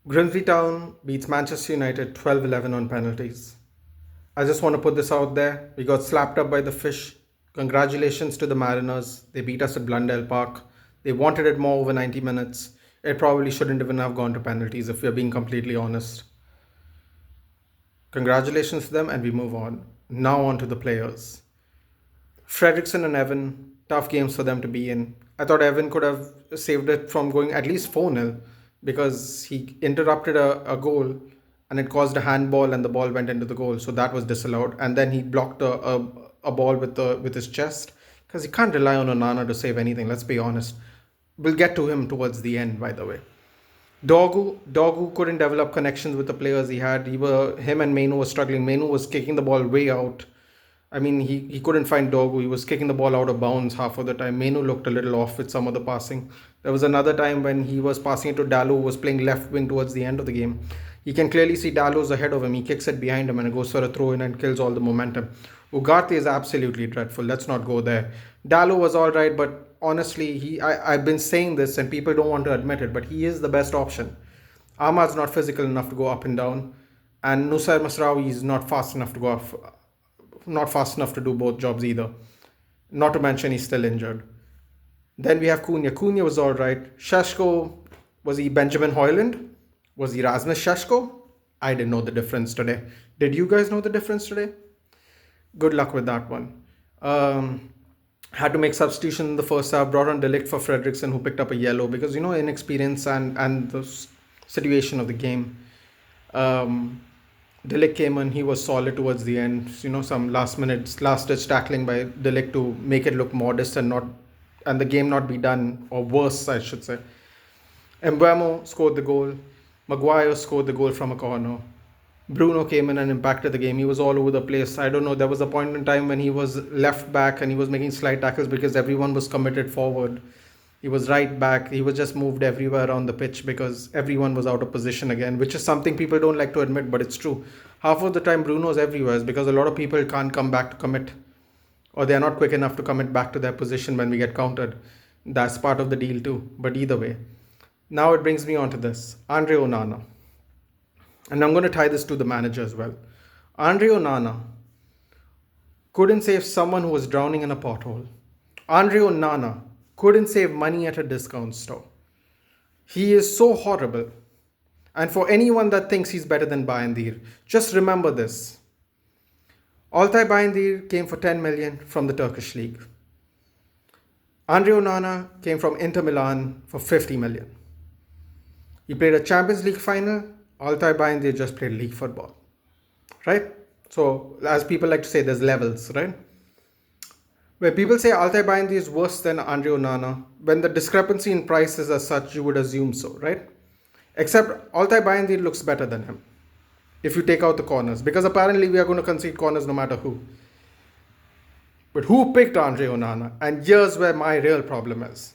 Grimsby Town beats Manchester United 12-11 on penalties. I just want to put this out there. We got slapped up by the fish. Congratulations to the Mariners. They beat us at Blundell Park. They wanted it more over 90 minutes. It probably shouldn't even have gone to penalties if we're being completely honest. Congratulations to them, and we move on. Now on to the players. Fredrickson and Evan, tough games for them to be in. I thought Evan could have saved it from going at least 4-0 because he interrupted a goal and it caused a handball and the ball went into the goal. So that was disallowed. And then he blocked a ball with his chest because you can't rely on Onana to save anything, let's be honest. We'll get to him towards the end, by the way. Dogu couldn't develop connections with the players he had. Him and Mainu were struggling. Mainu was kicking the ball way out. I mean, he couldn't find Dogu. He was kicking the ball out of bounds half of the time. Mainu looked a little off with some of the passing. There was another time when he was passing it to Dallo, who was playing left wing towards the end of the game. You can clearly see Dallo's ahead of him. He kicks it behind him and it goes for a throw in and kills all the momentum. Ugarte is absolutely dreadful. Let's not go there. Dallo was all right, but honestly, I've been saying this and people don't want to admit it, but he is the best option. Ahmad's not physical enough to go up and down, and Nusair Masraoui is not fast enough to do both jobs either. Not to mention he's still injured. Then we have Cunha. Cunha was all right. Sheshko, was he Benjamin Hoyland? Was he Rasmus Sheshko? I didn't know the difference today. Did you guys know the difference today? Good luck with that one. Had to make substitution in the first half. Brought on Delict for Fredrickson, who picked up a yellow because inexperience and the situation of the game. Delict came in. He was solid towards the end. Some last ditch tackling by Delict to make it look modest and the game not be done, or worse, I should say. Mbeumo scored the goal. Maguire scored the goal from a corner. Bruno came in and impacted the game. He was all over the place. I don't know. There was a point in time when he was left back and he was making slide tackles because everyone was committed forward. He was right back. He was just moved everywhere around the pitch because everyone was out of position again, which is something people don't like to admit, but it's true. Half of the time Bruno's everywhere is because a lot of people can't come back to commit, or they're not quick enough to commit back to their position when we get countered. That's part of the deal too. But either way. Now it brings me on to this. Andre Onana. And I'm going to tie this to the manager as well. Andre Onana couldn't save someone who was drowning in a pothole. Andre Onana couldn't save money at a discount store. He is so horrible. And for anyone that thinks he's better than Bayindir, just remember this. Altay Bayindir came for 10 million from the Turkish league. Andre Onana came from Inter Milan for 50 million. He played a Champions League final. Altay Bayindir just played league football, right? So, as people like to say, there's levels, right? Where people say Altay Bayindir is worse than Andre Onana, when the discrepancy in price is as such, you would assume so, right? Except Altay Bayindir looks better than him, if you take out the corners, because apparently we are going to concede corners no matter who. But who picked Andre Onana? And here's where my real problem is.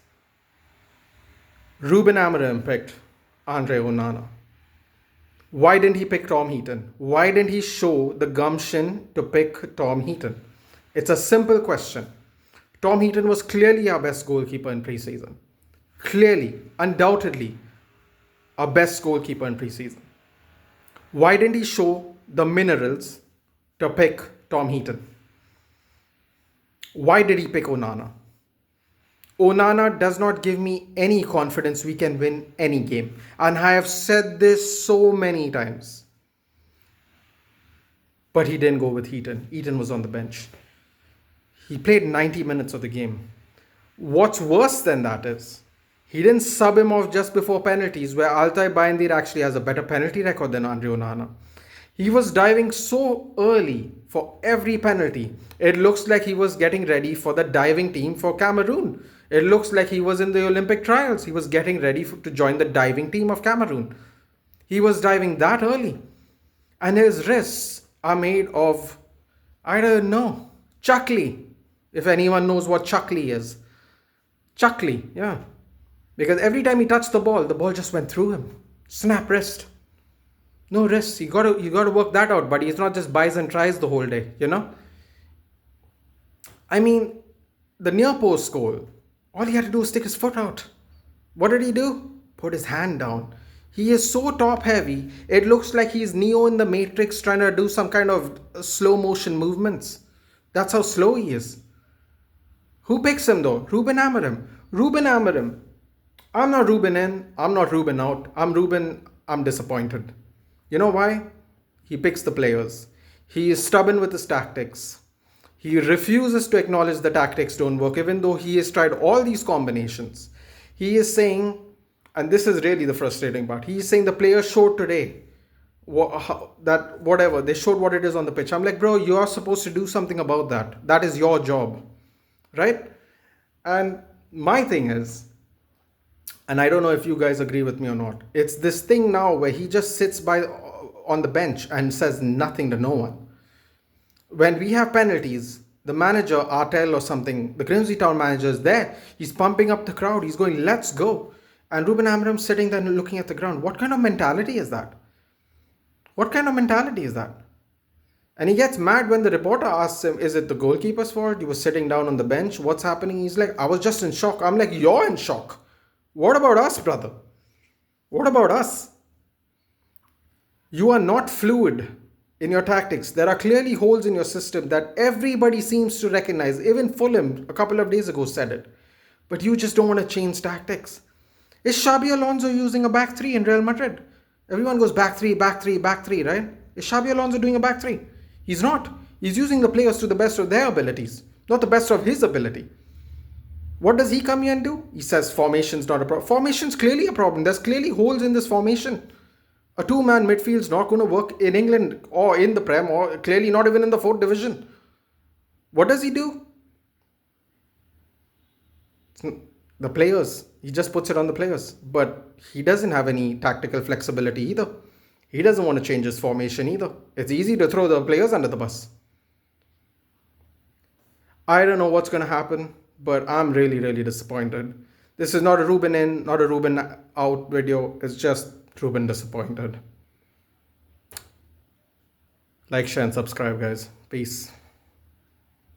Ruben Amorim picked Andre Onana. Why didn't he pick Tom Heaton? Why didn't he show the gumption to pick Tom Heaton? It's a simple question. Tom Heaton was clearly our best goalkeeper in preseason. Clearly, undoubtedly, our best goalkeeper in preseason. Why didn't he show the minerals to pick Tom Heaton? Why did he pick Onana? Onana does not give me any confidence we can win any game. And I have said this so many times. But he didn't go with Heaton. Heaton was on the bench. He played 90 minutes of the game. What's worse than that is, he didn't sub him off just before penalties, where Altay Bayindir actually has a better penalty record than Andre Onana. He was diving so early for every penalty. It looks like he was getting ready for the diving team for Cameroon. It looks like he was in the Olympic trials. He was getting ready to join the diving team of Cameroon. He was diving that early. And his wrists are made of, I don't know, chuckly. If anyone knows what chuckly is. Chuckly, yeah. Because every time he touched the ball just went through him. Snap wrist. No wrist. You gotta work that out, buddy. It's not just buys and tries the whole day, I mean, the near post goal, all he had to do was stick his foot out. What did he do? Put his hand down. He is so top heavy, it looks like he's Neo in the Matrix trying to do some kind of slow motion movements. That's how slow he is. Who picks him though? Ruben Amorim. Ruben Amorim. I'm not Ruben in, I'm not Ruben out. I'm Ruben, I'm disappointed. You know why? He picks the players. He is stubborn with his tactics. He refuses to acknowledge the tactics don't work, even though he has tried all these combinations. He is saying, and this is really the frustrating part, he is saying the players showed today that whatever, they showed what it is on the pitch. I'm like, bro, you are supposed to do something about that. That is your job, right? And my thing is, and I don't know if you guys agree with me or not, it's this thing now where he just sits by on the bench and says nothing to no one. When we have penalties, the manager, Artel or something, the Grimsby town manager is there. He's pumping up the crowd. He's going, let's go. And Ruben Amorim sitting there looking at the ground. What kind of mentality is that? What kind of mentality is that? And he gets mad when the reporter asks him, is it the goalkeeper's fault? He was sitting down on the bench. What's happening? He's like, I was just in shock. I'm like, you're in shock. What about us, brother? What about us? You are not fluid in your tactics. There are clearly holes in your system that everybody seems to recognize. Even Fulham a couple of days ago said it. But you just don't want to change tactics. Is Xabi Alonso using a back three in Real Madrid? Everyone goes back three, back three, back three, right? Is Xabi Alonso doing a back three? He's not. He's using the players to the best of their abilities, not the best of his ability. What does he come here and do? He says formation's not a problem. Formation's clearly a problem. There's clearly holes in this formation. A two-man midfield's not going to work in England or in the Prem or clearly not even in the 4th division. What does he do? The players. He just puts it on the players. But he doesn't have any tactical flexibility either. He doesn't want to change his formation either. It's easy to throw the players under the bus. I don't know what's going to happen, but I'm really, really disappointed. This is not a Ruben in, not a Ruben out video. It's just Ruben disappointed. Like, share, and subscribe, guys. Peace.